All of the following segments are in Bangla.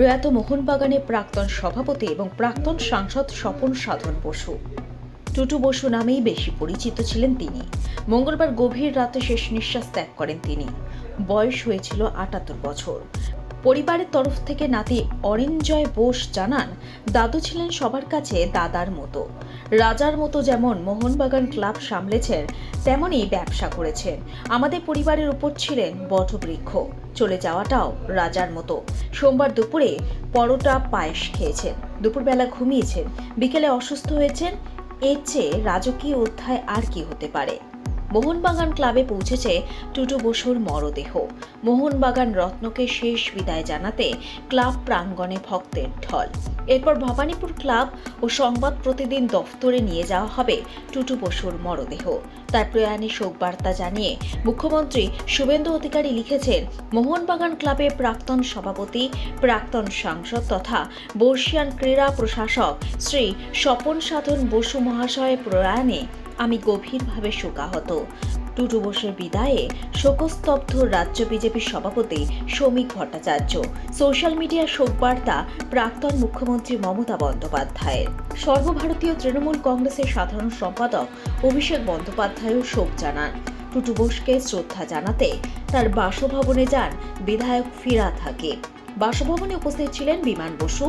প্রয়াত মোহনবাগানের প্রাক্তন সভাপতি এবং প্রাক্তন সাংসদ স্বপন সাধন বসু। টুটু বসু নামেই বেশি পরিচিত ছিলেন তিনি। মঙ্গলবার গভীর রাতে শেষ নিঃশ্বাস ত্যাগ করেন তিনি। বয়স হয়েছিল ৭৮ বছর। পরিবারের তরফ থেকে নাতি অরিঞ্জয় বোস জানান, দাদু ছিলেন সবার কাছে দাদার মতো। রাজার মতো যেমন মোহনবাগান ক্লাব সামলেছেন, তেমনই ব্যবসা করেছেন। আমাদের পরিবারের উপর ছিলেন বটবৃক্ষ। চলে যাওয়াটাও রাজার মতো। সোমবার দুপুরে পরোটা পায়েস খেয়েছেন, দুপুরবেলা ঘুমিয়েছেন, বিকেলে অসুস্থ হয়েছেন। এর চেয়ে রাজকীয় অধ্যায় আর কি হতে পারে। মোহনবাগান ক্লাবে পৌঁছেছে টুটু বসুর মরদেহ। মোহনবাগান রত্নকে শেষ বিদায় জানাতে ক্লাব প্রাঙ্গণে ভক্তের ঢল। এরপর ভবানীপুর ক্লাব ও সংবাদ প্রতিদিন দফতরে নিয়ে যাওয়া হবে টুটু বসুর মরদেহ। তার প্রয়াণে শোকবার্তা জানিয়ে মুখ্যমন্ত্রী শুভেন্দু অধিকারী লিখেছেন, মোহনবাগান ক্লাবের প্রাক্তন সভাপতি, প্রাক্তন সাংসদ তথা বর্ষিয়ান ক্রীড়া প্রশাসক শ্রী স্বপন সাধন বসু মহাশয়ের প্রয়াণে আমি গভীরভাবে শোকাহত। টুটু বসুর বিদায়ে শোকস্তব্ধ রাজ্য বিজেপি সভাপতি শ্রমিক ভট্টাচার্য। সোশ্যাল মিডিয়ার শোকবার্তা প্রাক্তন মুখ্যমন্ত্রী মমতা বন্দ্যোপাধ্যায়ের। সর্বভারতীয় তৃণমূল কংগ্রেসের সাধারণ সম্পাদক অভিষেক বন্দ্যোপাধ্যায়ও শোক জানান। টুটু বোসকে শ্রদ্ধা জানাতে তার বাসভবনে যান বিধায়ক ফিরহাদ হাকিম। বাসভবনে উপস্থিত ছিলেন বিমান বসু।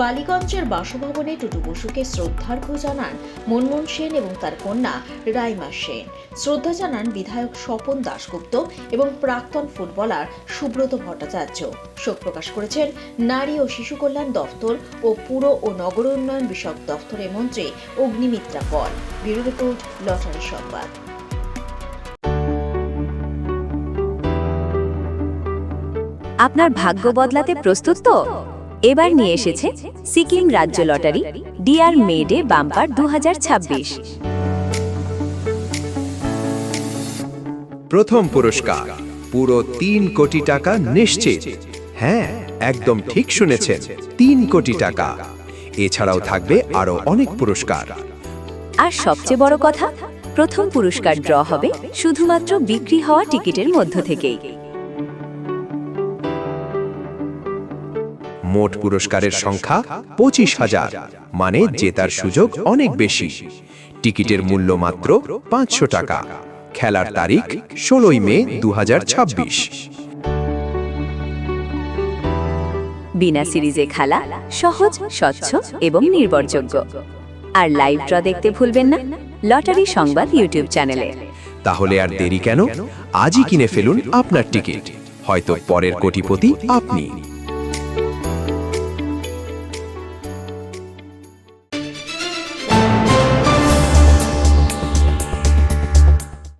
বালিগঞ্জের বাসভবনে টুটু বসুকে শ্রদ্ধার্ঘ্য জানান মনমোহন সেন এবং তার কন্যা রাইমা সেন। শ্রদ্ধা জানান বিধায়ক স্বপন দাশগুপ্ত এবং প্রাক্তন ফুটবলার সুব্রত ভট্টাচার্য। শোক প্রকাশ করেছেন নারী ও শিশু কল্যাণ দফতর ও পুর ও নগর উন্নয়ন বিষয়ক দফতরের মন্ত্রী Agnimitra Paul. Bureau report, lottery সংবাদ। আপনার ভাগ্য বদলাতে প্রস্তুত তো? এবার নিয়ে এসেছে সিকিম রাজ্য লটারি ডিয়ার মেডে বাম্পার 2026। প্রথম পুরস্কার পুরো ৩ কোটি টাকা নিশ্চিত। হ্যাঁ, একদম ঠিক শুনেছেন, ৩ কোটি টাকা। এছাড়াও থাকবে আরো অনেক পুরস্কার। আর সবচেয়ে বড় কথা, প্রথম পুরস্কার ড্র হবে শুধুমাত্র বিক্রি হওয়া টিকিটের মধ্য থেকেই। মোট পুরস্কারের সংখ্যা 25,000, মানে জেতার সুযোগ অনেক বেশি। টিকিটের মূল্য মাত্র 500 টাকা। খেলার তারিখ 16 মে 2026। বিনা সিরিজে খেলা, সহজ, স্বচ্ছ এবং নির্ভরযোগ্য। আর লাইভ ড্র দেখতে ভুলবেন না লটারি সংবাদ ইউটিউব চ্যানেলে। তাহলে আর দেরি কেন? আজই কিনে ফেলুন আপনার টিকিট। হয়তো পরের কোটিপতি আপনি।